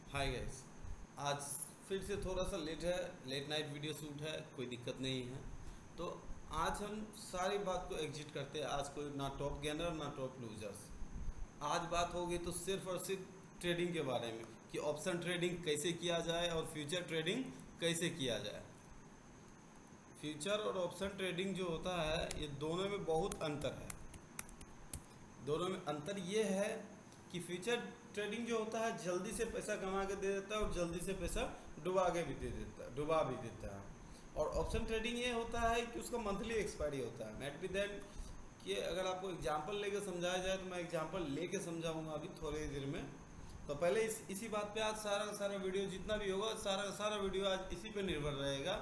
Hi guys. आज फिर से थोड़ा सा लेट है, लेट नाइट वीडियो शूट है, कोई दिक्कत नहीं है। तो आज हम सारी बात को एग्जिट करते हैं। आज कोई ना टॉप गेनर ना टॉप लूजर्स। आज बात होगी तो सिर्फ और सिर्फ ट्रेडिंग के बारे में कि ऑप्शन ट्रेडिंग कैसे किया जाए और फ्यूचर ट्रेडिंग कैसे किया जाए। फ्यूचर और ऑप्शन ट्रेडिंग जो होता है ये दोनों में बहुत अंतर है। दोनों में अंतर ये है कि फ्यूचर ट्रेडिंग जो होता है जल्दी से पैसा कमा के दे देता है और जल्दी से पैसा डुबा के भी दे देता है, डुबा भी देता है। और ऑप्शन ट्रेडिंग ये होता है कि उसका मंथली एक्सपायरी होता है। नेट बी देन कि अगर आपको एग्जांपल लेके समझाया जाए तो मैं एग्जांपल लेके समझाऊंगा अभी थोड़ी देर में। तो पहले इसी बात पे आज सारा का सारा वीडियो जितना भी होगा सारा का सारा वीडियो आज इसी पे निर्भर रहेगा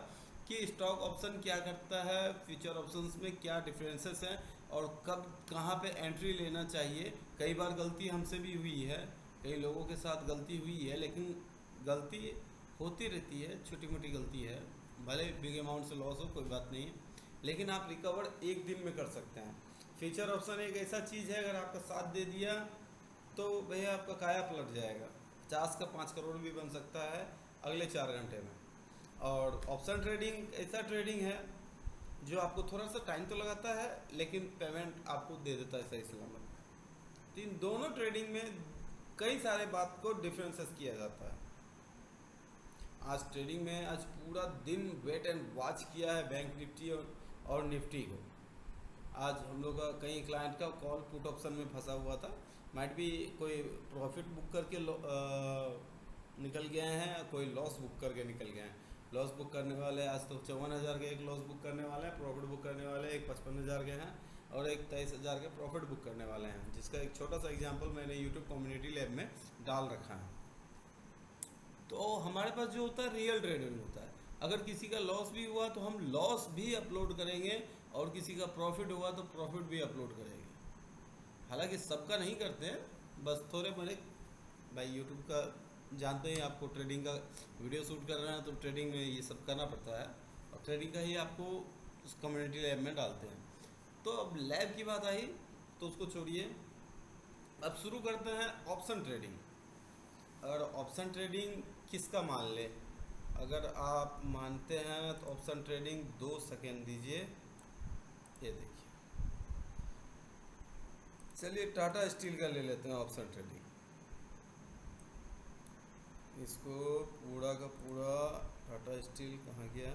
कि स्टॉक ऑप्शन क्या करता है, फ्यूचर ऑप्शंस में क्या डिफरेंसेस हैं और कब कहाँ पे एंट्री लेना चाहिए। कई बार गलती हमसे भी हुई है, कई लोगों के साथ गलती हुई है, लेकिन गलती होती रहती है, छोटी मोटी गलती है, भले बिग अमाउंट से लॉस हो कोई बात नहीं है, लेकिन आप रिकवर एक दिन में कर सकते हैं। फ्यूचर ऑप्शन एक ऐसा चीज़ है अगर आपका साथ दे दिया तो भैया आपका काया पलट जाएगा। 50 का 5 करोड़ भी बन सकता है अगले 4 घंटे में। और ऑप्शन ट्रेडिंग ऐसा ट्रेडिंग है जो आपको थोड़ा सा टाइम तो लगाता है लेकिन पेमेंट आपको दे देता है सही सलामत। तो इन दोनों ट्रेडिंग में कई सारे बात को डिफरेंसेस किया जाता है। आज ट्रेडिंग में आज पूरा दिन वेट एंड वॉच किया है बैंक निफ्टी और निफ्टी को। आज हम लोग का कई क्लाइंट का कॉल पुट ऑप्शन में फंसा हुआ था। माइट भी कोई प्रॉफिट बुक करके निकल गए हैं, कोई लॉस बुक करके निकल गए हैं। लॉस बुक करने वाले आज तो 54,000 के एक लॉस बुक करने वाले हैं, प्रॉफिट बुक करने वाले एक 55,000 के हैं और एक 23,000 के प्रॉफिट बुक करने वाले हैं, जिसका एक छोटा सा एग्जांपल मैंने यूट्यूब कम्युनिटी लैब में डाल रखा है। तो हमारे पास जो होता है रियल ट्रेडिंग होता है। अगर किसी का लॉस भी हुआ तो हम लॉस भी अपलोड करेंगे और किसी का प्रॉफिट हुआ तो प्रॉफिट भी अपलोड करेंगे। हालांकि सबका नहीं करते हैं, बस थोड़े बड़े भाई यूट्यूब का जानते हैं, आपको ट्रेडिंग का वीडियो शूट कर रहे हैं तो ट्रेडिंग में ये सब करना पड़ता है और ट्रेडिंग का ही आपको उस कम्युनिटी लैब में डालते हैं। तो अब लैब की बात आई तो उसको छोड़िए, अब शुरू करते हैं ऑप्शन ट्रेडिंग। अगर ऑप्शन ट्रेडिंग किसका मान ले, अगर आप मानते हैं तो ऑप्शन ट्रेडिंग 2 सेकेंड दीजिए। ये देखिए, चलिए टाटा स्टील का ले लेते हैं ऑप्शन ट्रेडिंग। इसको पूरा का पूरा टाटा स्टील कहाँ गया,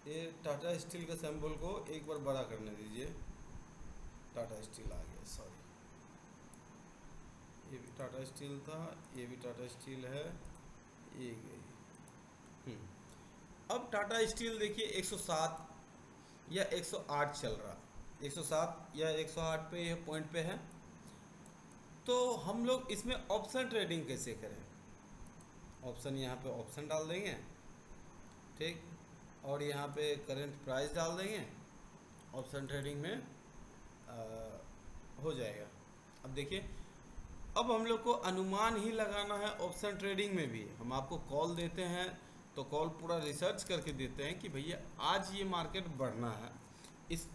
ये टाटा स्टील का सिंबल को एक बार बड़ा करने दीजिए। टाटा स्टील आ गया, सॉरी, ये भी टाटा स्टील था, ये भी टाटा स्टील है, ये गई। अब टाटा स्टील देखिए 107 या 108 चल रहा, 107 या 108 पे ये पॉइंट पे है। तो हम लोग इसमें ऑप्शन ट्रेडिंग कैसे करें। ऑप्शन यहाँ पे ऑप्शन डाल देंगे, ठीक, और यहाँ पे करंट प्राइस डाल देंगे, ऑप्शन ट्रेडिंग में हो जाएगा। अब देखिए, अब हम लोग को अनुमान ही लगाना है। ऑप्शन ट्रेडिंग में भी हम आपको कॉल देते हैं तो कॉल पूरा रिसर्च करके देते हैं कि भैया आज ये मार्केट बढ़ना है, इस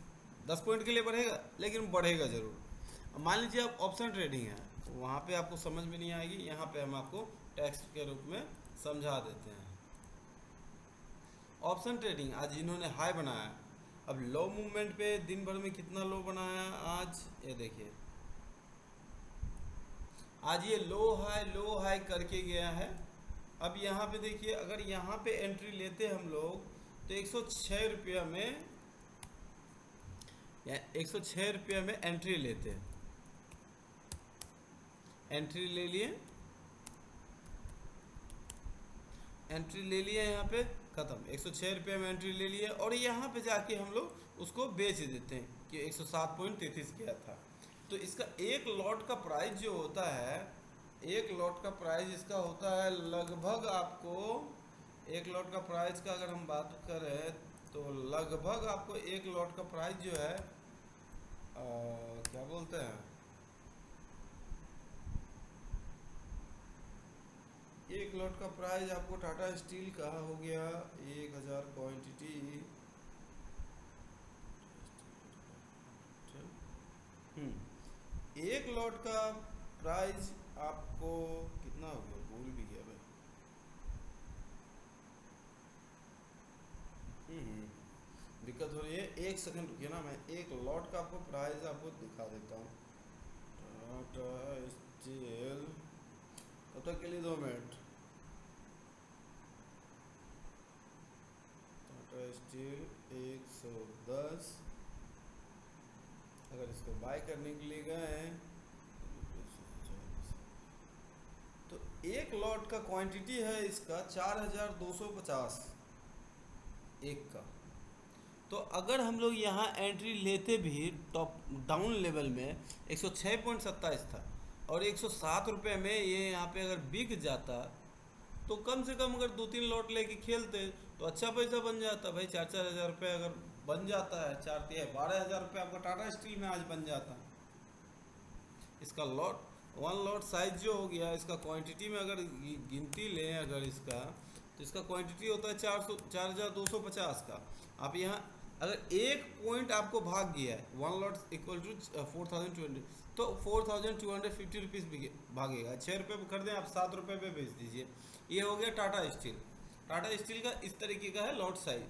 10 पॉइंट के लिए बढ़ेगा लेकिन बढ़ेगा ज़रूर। अब मान लीजिए आप ऑप्शन ट्रेडिंग है, वहाँ पे आपको समझ में नहीं आएगी, यहाँ पे हम आपको टेक्स्ट के रूप में समझा देते हैं। ऑप्शन ट्रेडिंग आज इन्होंने हाई बनाया, अब लो मूवमेंट पे दिन भर में कितना लो बनाया आज, ये देखिए आज ये लो हाई करके गया है। अब यहाँ पे देखिए, अगर यहाँ पे एंट्री लेते हम लोग तो 106 रुपया में, या 106 रुपया में एंट्री लेते हैं। एंट्री ले लिए, एंट्री ले लिया, यहाँ पे ख़त्म, 106 रुपये में एंट्री ले लिया और यहाँ पे जाके हम लोग उसको बेच देते हैं कि 107.33 गया था। तो इसका एक लॉट का प्राइस जो होता है, एक लॉट का प्राइस इसका होता है लगभग, आपको एक लॉट का प्राइस का अगर हम बात करें तो लगभग आपको एक लॉट का प्राइस जो है क्या बोलते हैं, एक लॉट का प्राइस आपको टाटा स्टील का हो गया 1000 क्वांटिटी, एक लॉट का प्राइस आपको कितना हो गया, भूल भी गया भाई। दिक्कत हो रही है, एक सेकंड रुकिए ना, मैं एक लॉट का आपको प्राइस आपको दिखा देता हूँ। टाटा स्टील, तब तक के लिए 2 मिनट। टाटा स्टील 110, अगर इसको बाय करने के लिए गए तो एक लॉट का क्वांटिटी है इसका 4250 एक का। तो अगर हम लोग यहाँ एंट्री लेते भी टॉप डाउन लेवल में 106.27 था और 107 रुपये में ये यहाँ पे अगर बिक जाता तो कम से कम अगर 2-3 लॉट लेके खेलते तो अच्छा पैसा बन जाता भाई। 4-4 हज़ार रुपये अगर बन जाता है, 4-12 हज़ार रुपये आपका टाटा स्टील में आज बन जाता है। इसका लॉट 1 लॉट साइज जो हो गया, इसका क्वांटिटी में अगर गिनती लें अगर इसका, तो इसका क्वांटिटी होता है 4250 का। आप यहाँ अगर एक पॉइंट आपको भाग गया है, 1 लॉट इक्वल टू 4020, तो 4250 रुपीज़ भागेगा। 6 रुपये में खरीदें आप, 7 रुपये पे बेच दीजिए। ये हो गया टाटा स्टील। टाटा स्टील का इस तरीके का है लॉट साइज।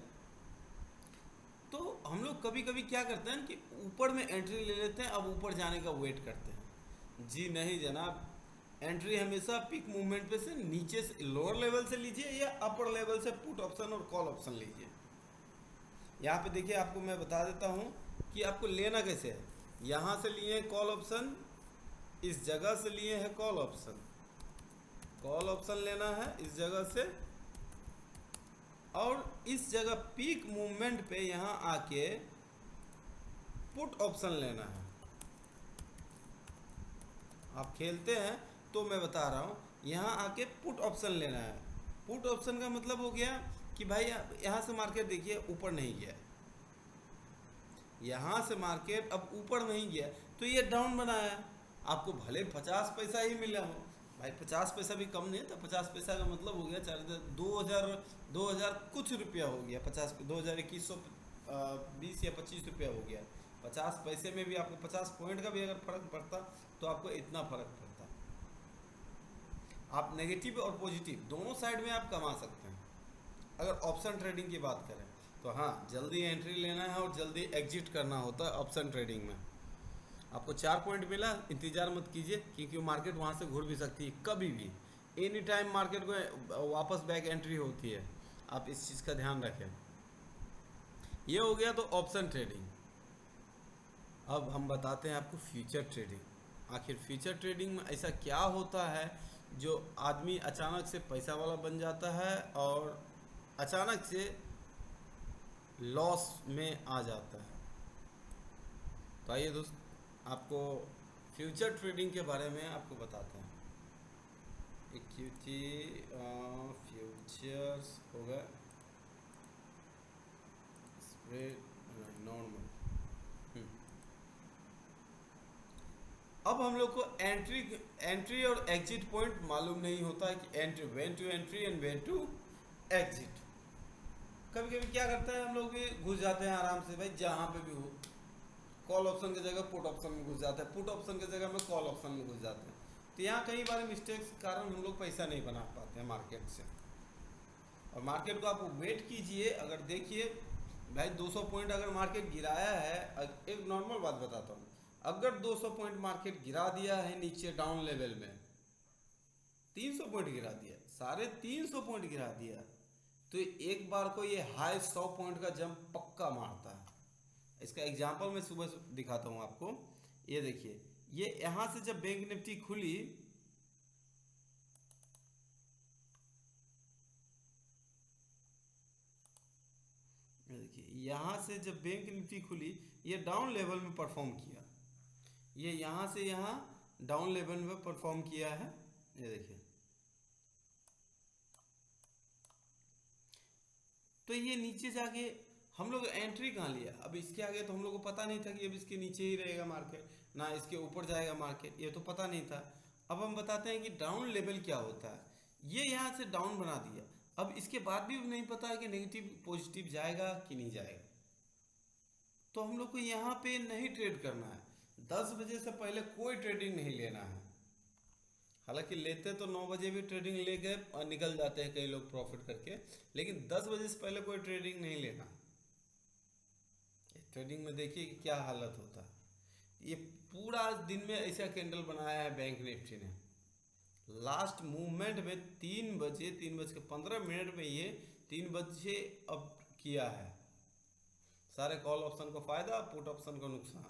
तो हम लोग कभी कभी क्या करते हैं कि ऊपर में एंट्री ले लेते हैं, अब ऊपर जाने का वेट करते हैं। जी नहीं जनाब, एंट्री हमेशा पिक मूवमेंट पे से नीचे से लोअर लेवल से लीजिए या अपर लेवल से पुट ऑप्शन और कॉल ऑप्शन लीजिए। यहाँ पे देखिए, आपको मैं बता देता हूँ कि आपको लेना कैसे है। यहाँ से लिए कॉल ऑप्शन, इस जगह से लिए है कॉल ऑप्शन, कॉल ऑप्शन लेना है इस जगह से, और इस जगह पीक मूवमेंट पे यहाँ आके पुट ऑप्शन लेना है। आप खेलते हैं तो मैं बता रहा हूँ, यहाँ आके पुट ऑप्शन लेना है। पुट ऑप्शन का मतलब हो गया कि भाई यहाँ से मार्केट देखिए ऊपर नहीं गया, यहाँ से मार्केट अब ऊपर नहीं गया तो ये डाउन बनाया। आपको भले 50 पैसा ही मिला हो भाई, 50 पैसा भी कम नहीं था। 50 पैसा का मतलब हो गया 2000 कुछ रुपया हो गया। 2120 या 25 रुपया हो गया। 50 पैसे में भी आपको 50 पॉइंट का भी अगर फर्क पड़ता तो आपको इतना फर्क पड़ता। आप नेगेटिव और पॉजिटिव दोनों साइड में आप कमा सकते हैं अगर ऑप्शन ट्रेडिंग की बात करें तो। हाँ, जल्दी एंट्री लेना है और जल्दी एग्जिट करना होता है ऑप्शन ट्रेडिंग में। आपको 4 पॉइंट मिला, इंतज़ार मत कीजिए, क्योंकि मार्केट वहाँ से घूर भी सकती है कभी भी। एनी टाइम मार्केट को वापस बैक एंट्री होती है, आप इस चीज़ का ध्यान रखें। ये हो गया तो ऑप्शन ट्रेडिंग। अब हम बताते हैं आपको फ्यूचर ट्रेडिंग। आखिर फ्यूचर ट्रेडिंग में ऐसा क्या होता है जो आदमी अचानक से पैसा वाला बन जाता है और अचानक से लॉस में आ जाता है। तो आइए दोस्त, आपको फ्यूचर ट्रेडिंग के बारे में आपको बताते हैं। इक्विटी फ्यूचर्स होगा, स्प्रेड नॉर्मल। अब हम लोग को एंट्री और एग्जिट पॉइंट मालूम नहीं होता है कि entry, when to entry and when to exit. कभी कभी क्या करता है, हम लोग भी घुस जाते हैं आराम से भाई, जहाँ पे भी हो। कॉल ऑप्शन की जगह पुट ऑप्शन में घुस जाते हैं, पुट ऑप्शन की जगह में कॉल ऑप्शन में घुस जाते हैं। तो यहाँ कई बार मिस्टेक्स के कारण हम लोग पैसा नहीं बना पाते हैं मार्केट से। और मार्केट को आप वेट कीजिए, अगर देखिए भाई 200 पॉइंट अगर मार्केट गिराया है, एक नॉर्मल बात बताता हूँ, अगर 200 पॉइंट मार्केट गिरा दिया है नीचे डाउन लेवल में, 300 पॉइंट गिरा दिया, 350 पॉइंट गिरा दिया, तो एक बार को ये हाई 100 पॉइंट का जंप पक्का मारता है। इसका एग्जांपल मैं सुबह दिखाता हूँ आपको। ये देखिए, ये यहाँ से जब बैंक निफ्टी खुली, देखिए यहाँ से जब बैंक निफ्टी खुली, ये डाउन लेवल में परफॉर्म किया। ये यहाँ से यहाँ डाउन लेवल में परफॉर्म किया है। ये देखिए, तो ये नीचे जाके हम लोग एंट्री कहाँ लिया। अब इसके आगे तो हम लोग को पता नहीं था कि अब इसके नीचे ही रहेगा मार्केट, ना इसके ऊपर जाएगा मार्केट, ये तो पता नहीं था। अब हम बताते हैं कि डाउन लेवल क्या होता है। ये यहाँ से डाउन बना दिया, अब इसके बाद भी नहीं पता है कि नेगेटिव पॉजिटिव जाएगा कि नहीं जाएगा। तो हम लोग को यहाँ पे नहीं ट्रेड करना है। 10 बजे से पहले कोई ट्रेडिंग नहीं लेना है। हालांकि लेते तो 9 बजे भी ट्रेडिंग ले गए और निकल जाते हैं कई लोग प्रॉफिट करके, लेकिन 10 बजे से पहले कोई ट्रेडिंग नहीं लेना। ट्रेडिंग में देखिए कि क्या हालत होता है। ये पूरा दिन में ऐसा कैंडल बनाया है बैंक निफ्टी ने, लास्ट मूवमेंट में 3 बज के 15 मिनट में ये 3 बजे अब किया है। सारे कॉल ऑप्शन को फायदा, पुट ऑप्शन को नुकसान।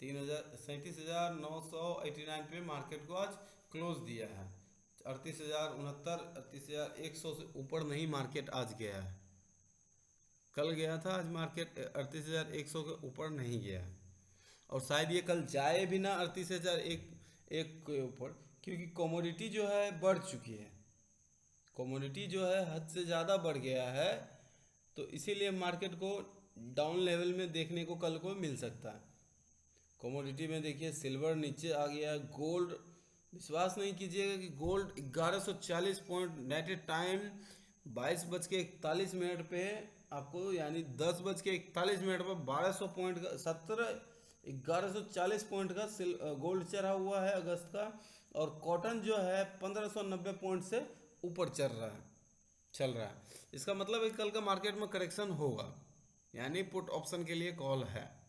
37,989 पे मार्केट को आज क्लोज दिया है। 38,069 38,100 से ऊपर नहीं मार्केट आज गया है। कल गया था, आज मार्केट 38,100 के ऊपर नहीं गया है, और शायद ये कल जाए भी ना 38,001 के ऊपर, क्योंकि कमोडिटी जो है बढ़ चुकी है। कमोडिटी जो है हद से ज़्यादा बढ़ गया है, तो इसीलिए मार्केट को डाउन लेवल में देखने को कल को मिल सकता है। कमोडिटी में देखिए सिल्वर नीचे आ गया, गोल्ड, विश्वास नहीं कीजिएगा कि गोल्ड 1140 पॉइंट नेट टाइम 22:41 पे आपको, यानी 10:41 पर 1200 पॉइंट का 1140 पॉइंट का गोल्ड चढ़ा हुआ है अगस्त का, और कॉटन जो है 1590 पॉइंट से ऊपर चल रहा है। इसका मतलब है कल का मार्केट में करेक्शन होगा, यानी पुट ऑप्शन के लिए कॉल है।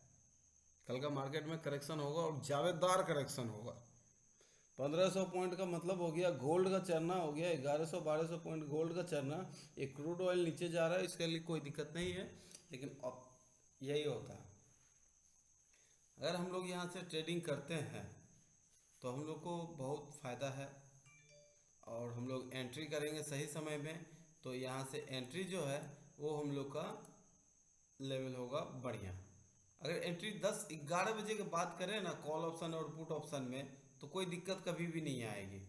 कल का मार्केट में करेक्शन होगा और जावेदार करेक्शन होगा। 1500 पॉइंट का मतलब हो गया गोल्ड का चढ़ना, हो गया 1100-1200 पॉइंट गोल्ड का चढ़ना। एक क्रूड ऑयल नीचे जा रहा है, इसके लिए कोई दिक्कत नहीं है, लेकिन अब यही होता है। अगर हम लोग यहाँ से ट्रेडिंग करते हैं तो हम लोग को बहुत फ़ायदा है, और हम लोग एंट्री करेंगे सही समय में, तो यहाँ से एंट्री जो है वो हम लोग का लेवल होगा बढ़िया। अगर एंट्री 10-11 बजे के बाद करें ना कॉल ऑप्शन और पुट ऑप्शन में, तो कोई दिक्कत कभी भी नहीं आएगी।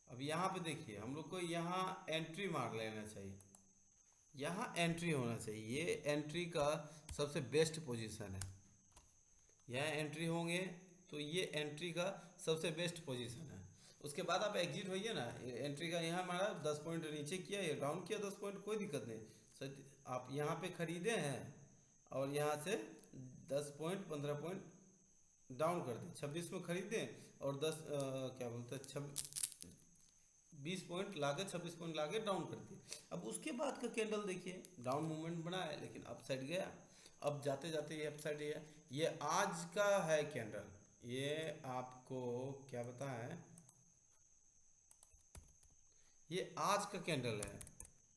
अब यहाँ पे देखिए हम लोग को यहाँ एंट्री मार लेना चाहिए, यहाँ एंट्री होना चाहिए। ये एंट्री का सबसे बेस्ट पोजीशन है। यहाँ एंट्री होंगे तो ये एंट्री का सबसे बेस्ट पोजीशन है। उसके बाद आप एग्जिट होइए ना, एंट्री का यहाँ हमारा 10 पॉइंट नीचे किया, ये डाउन किया 10 पॉइंट, कोई दिक्कत नहीं। सर आप यहाँ पे खरीदे हैं और यहाँ से 10 पॉइंट 15 पॉइंट डाउन कर दें, 26 में खरीदें और 20 पॉइंट लाके 26 पॉइंट लाके डाउन कर दिए। अब उसके बाद का कैंडल देखिए, डाउन मूवमेंट बना है लेकिन अप साइड गया। अब जाते जाते ये अप साइड गया। ये आज का है कैंडल, ये आपको क्या पता है, ये आज का कैंडल है।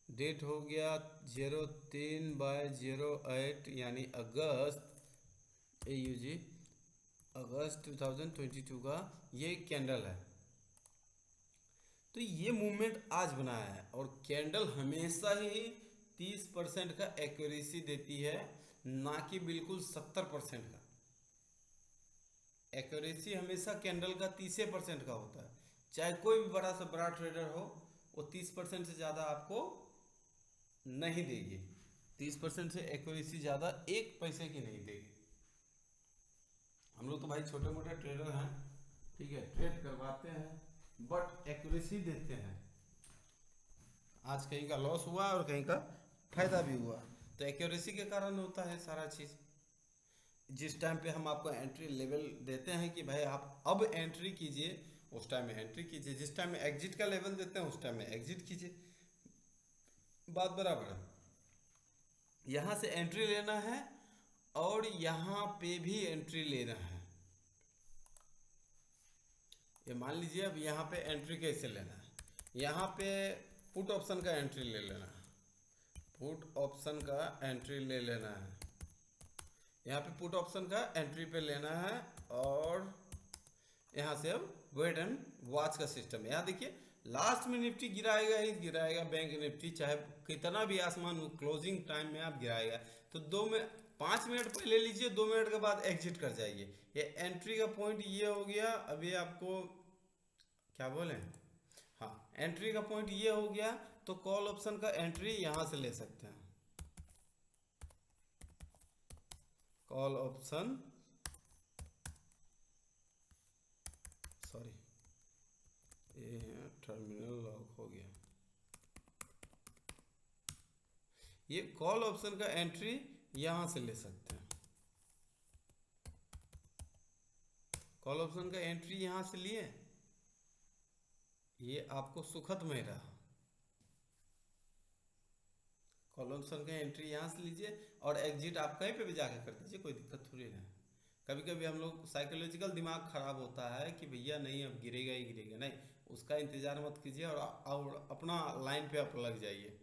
डेट हो गया 03/08 यानी अगस्त AUG अगस्त 2022 का ये कैंडल है। तो ये मूवमेंट आज बनाया है, और कैंडल हमेशा ही 30% का एक्यूरेसी देती है, ना कि बिल्कुल 70% का। एक्यूरेसी हमेशा कैंडल का 30% का होता है। चाहे कोई भी बड़ा से बड़ा ट्रेडर हो, वो 30% से ज़्यादा आपको नहीं देगी। 30% से एक्यूरेसी ज़्यादा 1 पैसे की नहीं देगी। हम लोग तो भाई छोटे मोटे ट्रेडर हैं, ठीक है, ट्रेड करवाते हैं बट एक्यूरेसी देते हैं। आज कहीं का लॉस हुआ और कहीं का फायदा भी हुआ, तो एक्यूरेसी के कारण होता है सारा चीज़। जिस टाइम पे हम आपको एंट्री लेवल देते हैं कि भाई आप अब एंट्री कीजिए, उस टाइम में एंट्री कीजिए। जिस टाइम में एग्जिट का लेवल देते हैं उस टाइम में एग्जिट कीजिए। बात बराबर है। यहाँ से एंट्री लेना है और यहाँ पे भी एंट्री लेना है। ये मान लीजिए अब यहाँ पे एंट्री कैसे लेना है, यहाँ पे पुट ऑप्शन का एंट्री ले लेना है, पुट ऑप्शन का एंट्री ले लेना है। यहाँ पे पुट ऑप्शन का एंट्री पे लेना है, और यहाँ से अब वेट एंड वॉच का सिस्टम। यहाँ देखिए लास्ट में निफ्टी गिराएगा ही गिराएगा, बैंक निफ्टी चाहे कितना भी आसमान हो, क्लोजिंग टाइम में आप गिराएगा। तो 5 मिनट पहले लीजिए, 2 मिनट के बाद एग्जिट कर जाइए। ये एंट्री का पॉइंट ये हो गया। अभी आपको क्या बोले, हाँ, एंट्री का पॉइंट ये हो गया। तो कॉल ऑप्शन का एंट्री यहाँ से ले सकते हैं। कॉल ऑप्शन, सॉरी ये टर्मिनल लॉक हो गया। ये कॉल ऑप्शन का एंट्री यहां से ले सकते हैं। कॉल ऑप्शन का एंट्री यहाँ से लिए, ये आपको सुखद में रहा। कॉल ऑप्शन का एंट्री यहाँ से लीजिए और एग्जिट आप कहीं पे भी जाके कर दीजिए, कोई दिक्कत थोड़ी ना है। कभी कभी हम लोग साइकोलॉजिकल दिमाग खराब होता है कि भैया नहीं अब गिरेगा ही गिरेगा, नहीं, उसका इंतज़ार मत कीजिए और अपना लाइन पे आप लग जाइए।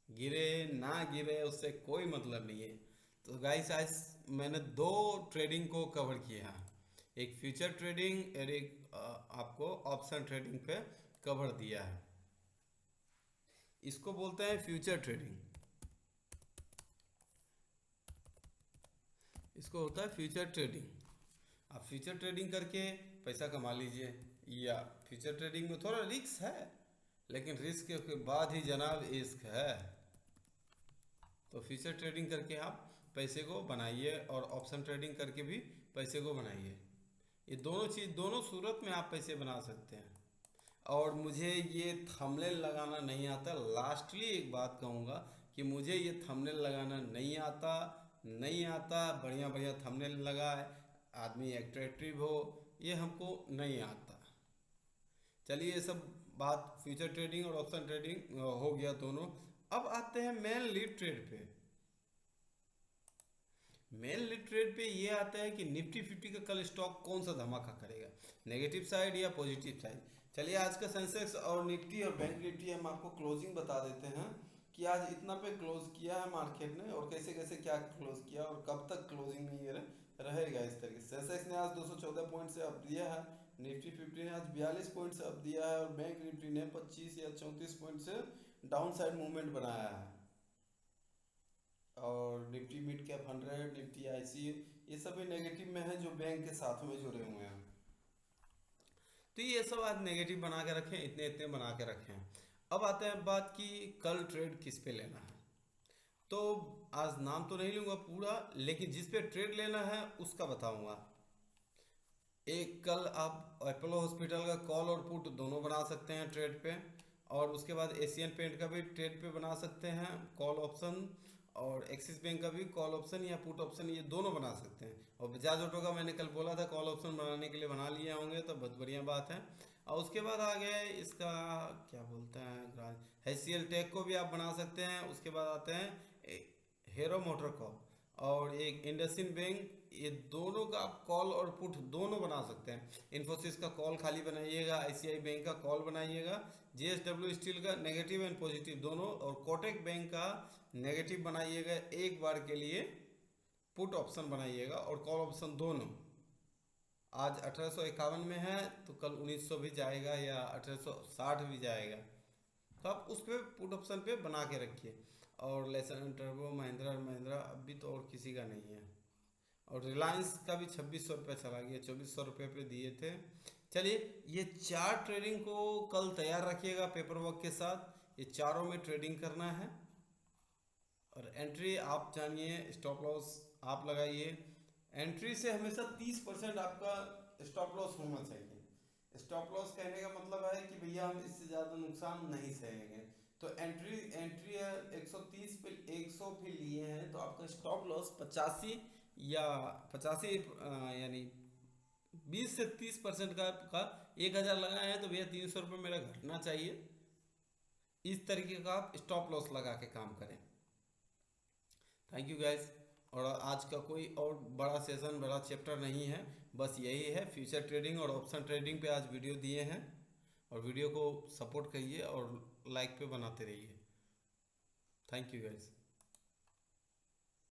गिरे ना गिरे उससे कोई मतलब नहीं है। तो गाइस आज मैंने दो ट्रेडिंग को कवर किया है, एक फ्यूचर ट्रेडिंग और एक आपको ऑप्शन ट्रेडिंग पे कवर दिया है। इसको बोलते हैं फ्यूचर ट्रेडिंग, इसको होता है फ्यूचर ट्रेडिंग। आप फ्यूचर ट्रेडिंग करके पैसा कमा लीजिए, या फ्यूचर ट्रेडिंग में थोड़ा रिस्क है, लेकिन रिस्क के बाद ही जनाब इश्क है। तो फ्यूचर ट्रेडिंग करके आप पैसे को बनाइए और ऑप्शन ट्रेडिंग करके भी पैसे को बनाइए। ये दोनों चीज़, दोनों सूरत में आप पैसे बना सकते हैं। और मुझे ये थंबनेल लगाना नहीं आता। लास्टली एक बात कहूँगा कि मुझे ये थंबनेल लगाना नहीं आता, नहीं आता। बढ़िया बढ़िया थंबनेल लगाए, आदमी एट्रैक्टिव हो, ये हमको नहीं आता। चलिए ये सब बात फ्यूचर ट्रेडिंग और ऑप्शन ट्रेडिंग हो गया दोनों। अब आते हैं मेन लीड ट्रेड पे। मेन लीड ट्रेड पे ये आता है कि निफ्टी 50 का कल स्टॉक कौन सा धमाका करेगा, नेगेटिव साइड या पॉजिटिव साइड। चलिए आज का सेंसेक्स और निफ्टी और बैंक निफ्टी हम आपको क्लोजिंग बता देते हैं कि आज इतना पे क्लोज किया है मार्केट ने और कैसे कैसे क्या क्लोज किया और कब तक क्लोजिंग में ये रहेगा। इस तरीके से सेंसेक्स ने आज 214 पॉइंट से अप दिया है, निफ्टी 50 ने आज 42 पॉइंट से अप दिया है और बैंक निफ्टी ने 25 या 34 पॉइंट से डाउन साइड मूवमेंट बनाया है। और Nifty mid cap 100, Nifty IC, ये सभी नेगेटिव में है जो बैंक के साथ में जुड़े हुए हैं। तो ये सब आज नेगेटिव बना के रखें, इतने इतने बना के रखें। अब आते हैं बात की कल ट्रेड किस पे लेना है। तो आज नाम तो नहीं लूँगा पूरा, लेकिन जिस पे ट्रेड लेना है उसका बताऊंगा। एक कल आप अपोलो हॉस्पिटल का कॉल और पुट दोनों बना सकते हैं ट्रेड पे, और उसके बाद एशियन पेंट का भी ट्रेड पे बना सकते हैं कॉल ऑप्शन, और एक्सिस बैंक का भी कॉल ऑप्शन या पुट ऑप्शन, ये दोनों बना सकते हैं। और बजाज ऑटो का मैंने कल बोला था कॉल ऑप्शन बनाने के लिए, बना लिए होंगे तो बहुत बढ़िया बात है। और उसके बाद आ गए इसका क्या बोलते हैं, HCL टेक को भी आप बना सकते हैं। उसके बाद आते हैं हीरो मोटर को और एक इंडसइंड बैंक, ये दोनों का आप कॉल और पुट दोनों बना सकते हैं। इन्फोसिस का कॉल खाली बनाइएगा, ICICI बैंक का कॉल बनाइएगा, JSW स्टील का नेगेटिव एंड पॉजिटिव दोनों, और कोटक बैंक का नेगेटिव बनाइएगा एक बार के लिए, पुट ऑप्शन बनाइएगा और कॉल ऑप्शन दोनों। आज 1851 में है तो कल 1900 भी जाएगा या 1860 भी जाएगा, तो आप उस पर पुट ऑप्शन पे बना के रखिए। और लेसन टर्बो, महिंद्रा महिंद्रा अभी तो और किसी का नहीं है। और रिलायंस का भी 2600 रुपये चला गया, 2400 रुपये पे दिए थे। चलिए ये 4 ट्रेडिंग को कल तैयार रखिएगा पेपर वर्क के साथ, ये चारों में ट्रेडिंग करना है। और एंट्री आप जानिए, स्टॉप लॉस आप लगाइए। एंट्री से हमेशा 30% आपका स्टॉप लॉस होना चाहिए। स्टॉप लॉस कहने का मतलब है कि भैया हम इससे ज़्यादा नुकसान नहीं सहेंगे। तो एंट्री है 130 पे, 100 भी लिए हैं तो आपका स्टॉप लॉस 85 या 85 यानी 20 से 30% का 1000 लगाए हैं तो भैया 300 रुपये मेरा घटना चाहिए। इस तरीके का आप स्टॉप लॉस लगा के काम करें। Thank you guys. और आज का कोई और बड़ा सेशन, बड़ा चैप्टर नहीं है, बस यही है फ्यूचर ट्रेडिंग और ऑप्शन ट्रेडिंग पे आज वीडियो दिए हैं। और वीडियो को सपोर्ट करिए और लाइक पे बनाते रहिए। Thank you guys.